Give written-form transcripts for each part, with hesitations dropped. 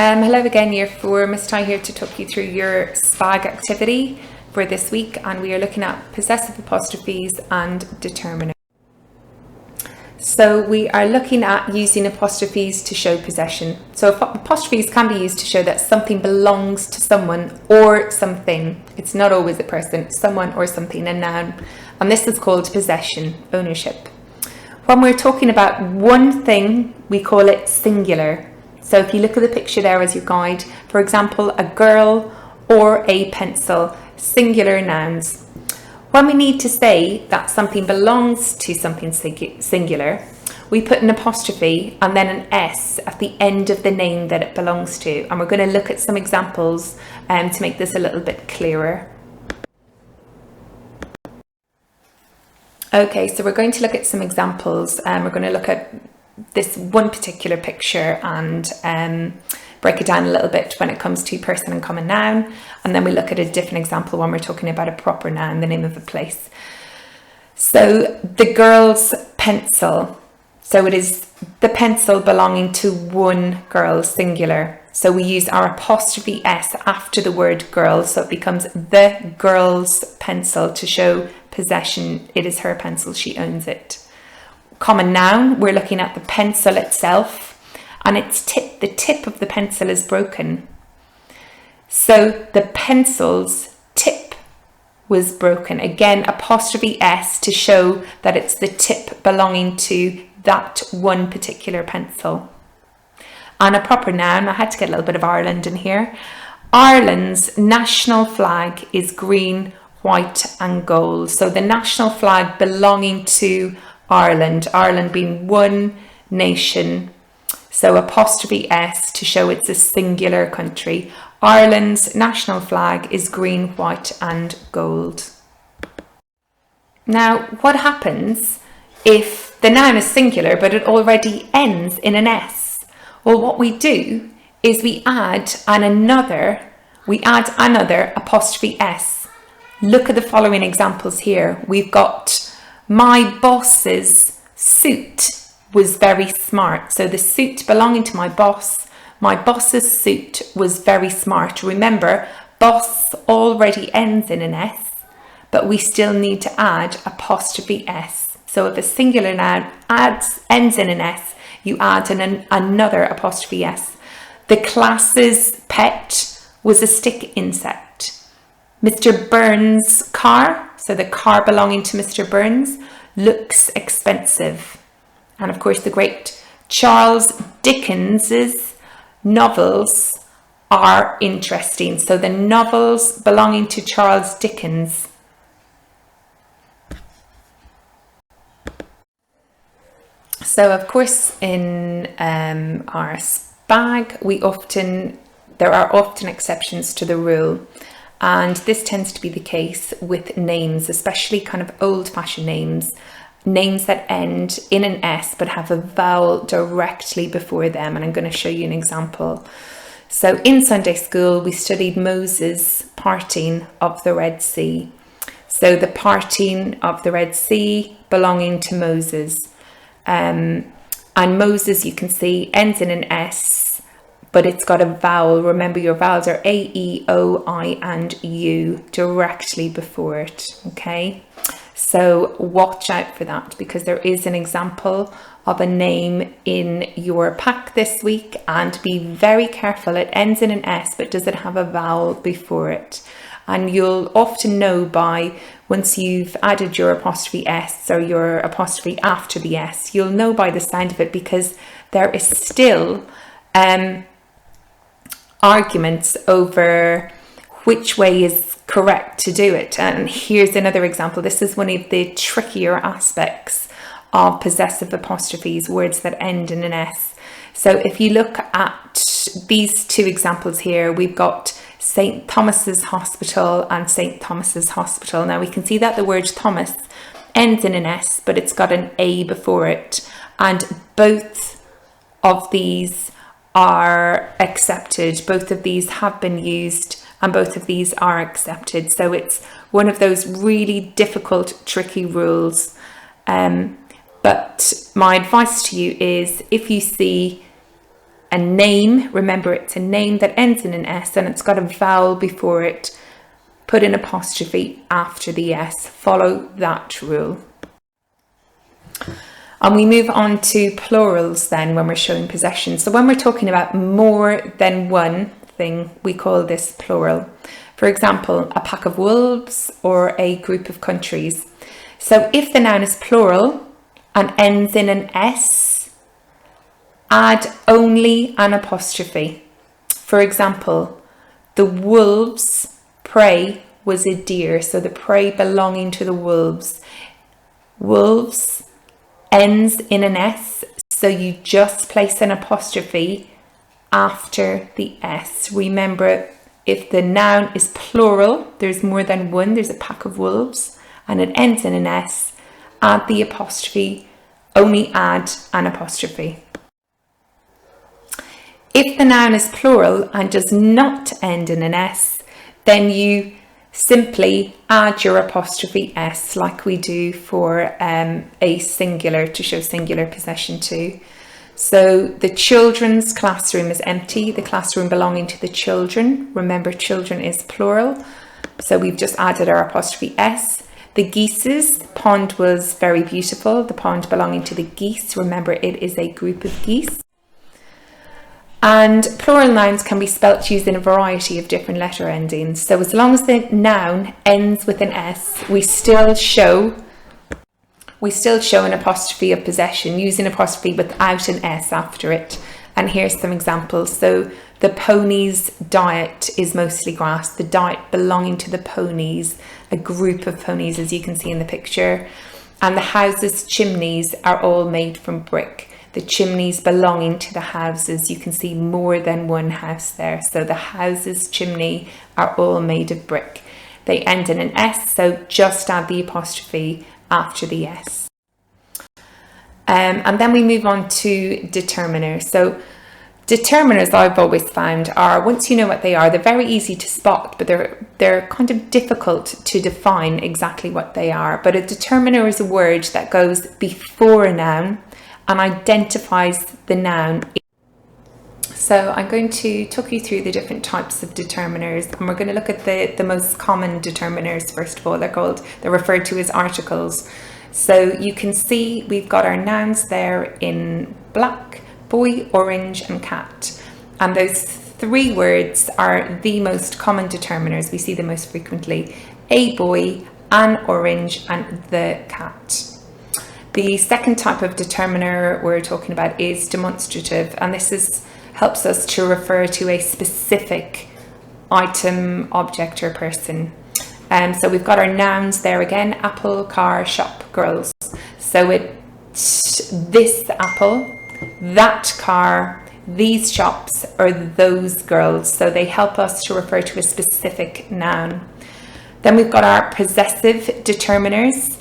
Hello again, Year 4. Miss Ty here to talk you through your SPaG activity for this week, and we are looking at possessive apostrophes and determiner. So we are looking at using apostrophes to show possession. So apostrophes can be used to show that something belongs to someone or something. It's not always a person, someone or something, a noun. And this is called possession, ownership. When we're talking about one thing, we call it singular. So if you look at the picture there as your guide, for example, a girl or a pencil, singular nouns. When we need to say that something belongs to something singular, we put an apostrophe and then an S at the end of the name that it belongs to. And we're going to look at some examples to make this a little bit clearer. Okay, so we're going to look at some examples. We're going to look at this one particular picture and break it down a little bit when it comes to person and common noun, and then we look at a different example when we're talking about a proper noun, the name of a place. So the girl's pencil, so it is the pencil belonging to one girl, singular. So we use our apostrophe S after the word girl, so it becomes the girl's pencil to show possession. It is her pencil, she owns it. Common noun, we're looking at the pencil itself, and its tip, the tip of the pencil is broken. So the pencil's tip was broken. Again, apostrophe S to show that it's the tip belonging to that one particular pencil. And a proper noun, I had to get a little bit of Ireland in here. Ireland's national flag is green, white and gold. So the national flag belonging to Ireland, Ireland being one nation. So apostrophe S to show it's a singular country. Ireland's national flag is green, white and gold. Now, what happens if the noun is singular but it already ends in an S? Well, what we do is we add another apostrophe S. Look at the following examples here. We've got my boss's suit was very smart. So the suit belonging to my boss's suit was very smart. Remember, boss already ends in an S, but we still need to add apostrophe S. So if a singular noun ends in an S, you add another apostrophe S. The class's pet was a stick insect. Mr. Burns' car, so the car belonging to Mr. Burns, looks expensive. And of course, the great Charles Dickens's novels are interesting. So the novels belonging to Charles Dickens. So of course, in our SPaG, there are often exceptions to the rule. And this tends to be the case with names, especially kind of old-fashioned names that end in an S but have a vowel directly before them. And I'm going to show you an example. So in Sunday school, we studied Moses' parting of the Red Sea. So the parting of the Red Sea belonging to Moses. And Moses, you can see, ends in an S, but it's got a vowel. Remember, your vowels are A, E, O, I and U directly before it, okay? So watch out for that, because there is an example of a name in your pack this week, and be very careful. It ends in an S, but does it have a vowel before it? And you'll often know once you've added your apostrophe S or your apostrophe after the S, you'll know by the sound of it, because there is still arguments over which way is correct to do it. And here's another example. This is one of the trickier aspects of possessive apostrophes, words that end in an S. So if you look at these two examples here, we've got St. Thomas's Hospital and St. Thomas's Hospital. Now we can see that the word Thomas ends in an S, but it's got an A before it. And both of these are accepted. Both of these have been used and both of these are accepted. So it's one of those really difficult, tricky rules. But my advice to you is, if you see a name, remember it's a name that ends in an S and it's got a vowel before it, put an apostrophe after the S. Follow that rule. And we move on to plurals then when we're showing possession. So when we're talking about more than one thing, we call this plural. For example, a pack of wolves or a group of countries. So if the noun is plural and ends in an S, add only an apostrophe. For example, the wolves' prey was a deer, so the prey belonging to the wolves. Wolves ends in an S, so you just place an apostrophe after the S. Remember, if the noun is plural, there's more than one, there's a pack of wolves, and it ends in an S, add the apostrophe, only add an apostrophe. If the noun is plural and does not end in an S, then you simply add your apostrophe S like we do for a singular, to show singular possession too. So the children's classroom is empty, the classroom belonging to the children. Remember, children is plural, so we've just added our apostrophe S. The geese's pond was very beautiful, the pond belonging to the geese. Remember, it is a group of geese. And plural nouns can be spelt using a variety of different letter endings. So as long as the noun ends with an S, we still show an apostrophe of possession, using apostrophe without an S after it. And here's some examples. So the pony's diet is mostly grass. The diet belonging to the ponies, a group of ponies as you can see in the picture. And the house's chimneys are all made from brick. The chimneys belonging to the houses, you can see more than one house there. So the house's chimney are all made of brick. They end in an S, so just add the apostrophe after the S. And then we move on to determiners. So determiners, I've always found, are, once you know what they are, they're very easy to spot, but they're kind of difficult to define exactly what they are. But a determiner is a word that goes before a noun and identifies the noun. So I'm going to talk you through the different types of determiners, and we're going to look at the most common determiners first of all. They're referred to as articles. So you can see we've got our nouns there in black, boy, orange and cat. And those three words are the most common determiners. We see them most frequently: a boy, an orange and the cat. The second type of determiner we're talking about is demonstrative, and this helps us to refer to a specific item, object or person. So we've got our nouns there again: apple, car, shop, girls. So it's this apple, that car, these shops, or those girls. So they help us to refer to a specific noun. Then we've got our possessive determiners.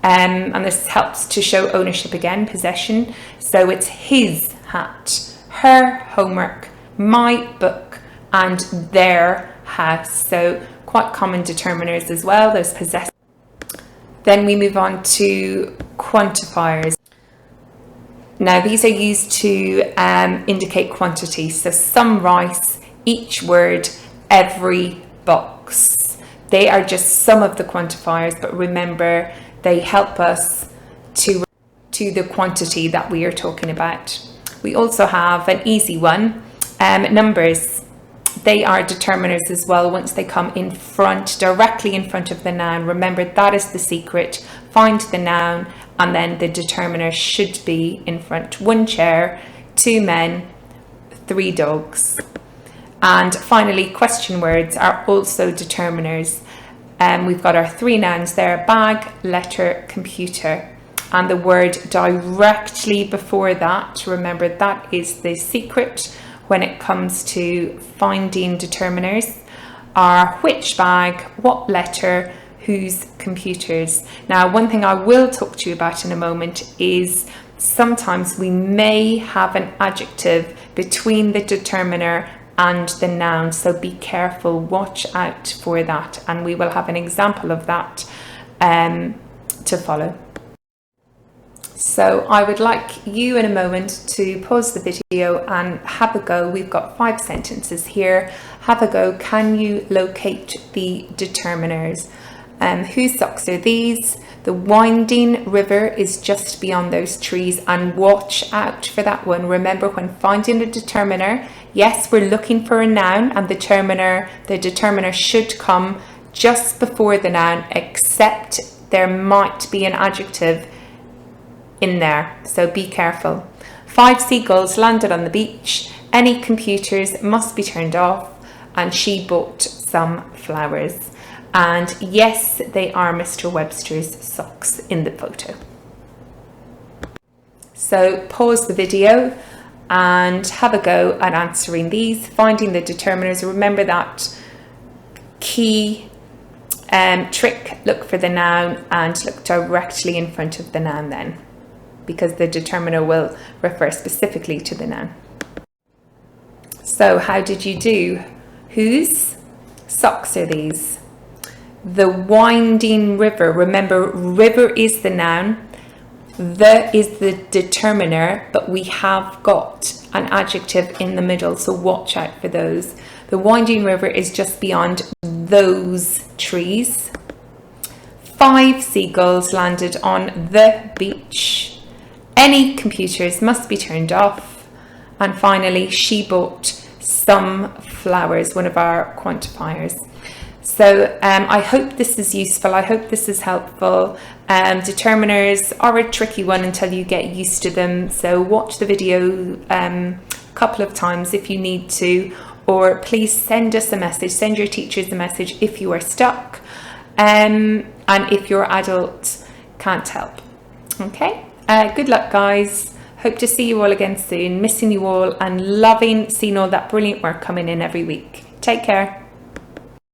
And this helps to show ownership again, possession. So it's his hat, her homework, my book, and their house. So quite common determiners as well, those possessive. Then we move on to quantifiers. Now these are used to indicate quantity. So some rice, each word, every box. They are just some of the quantifiers, but remember, they help us to the quantity that we are talking about. We also have an easy one, numbers. They are determiners as well once they come in front, directly in front of the noun. Remember, that is the secret. Find the noun and then the determiner should be in front. 1 chair, 2 men, 3 dogs. And finally, question words are also determiners. We've got our 3 nouns there: bag, letter, computer, and the word directly before that. Remember, that is the secret when it comes to finding determiners, are which bag, what letter, whose computers. Now, one thing I will talk to you about in a moment is sometimes we may have an adjective between the determiner and the noun, so be careful, watch out for that, and we will have an example of that to follow. So I would like you in a moment to pause the video and have a go. We've got 5 sentences here. Have a go. Can you locate the determiners? Whose socks are these? The winding river is just beyond those trees, and watch out for that one. Remember, when finding a determiner, yes, we're looking for a noun, and the determiner should come just before the noun, except there might be an adjective in there, so be careful. 5 seagulls landed on the beach. Any computers must be turned off, and she bought some flowers. And yes, they are Mr. Webster's socks in the photo. So pause the video and have a go at answering these, finding the determiners. Remember that key trick, look for the noun and look directly in front of the noun then, because the determiner will refer specifically to the noun. So how did you do? Whose socks are these? The winding river. Remember, river is the noun, the is the determiner, but we have got an adjective in the middle, so watch out for those. The winding river is just beyond those trees. 5 seagulls landed on the beach. Any computers must be turned off. And finally, she bought some flowers, one of our quantifiers. So I hope this is useful. I hope this is helpful. Determiners are a tricky one until you get used to them. So watch the video a couple of times if you need to, or please send us a message, send your teachers a message if you are stuck, and if your adult can't help. Okay, good luck guys. Hope to see you all again soon. Missing you all and loving seeing all that brilliant work coming in every week. Take care.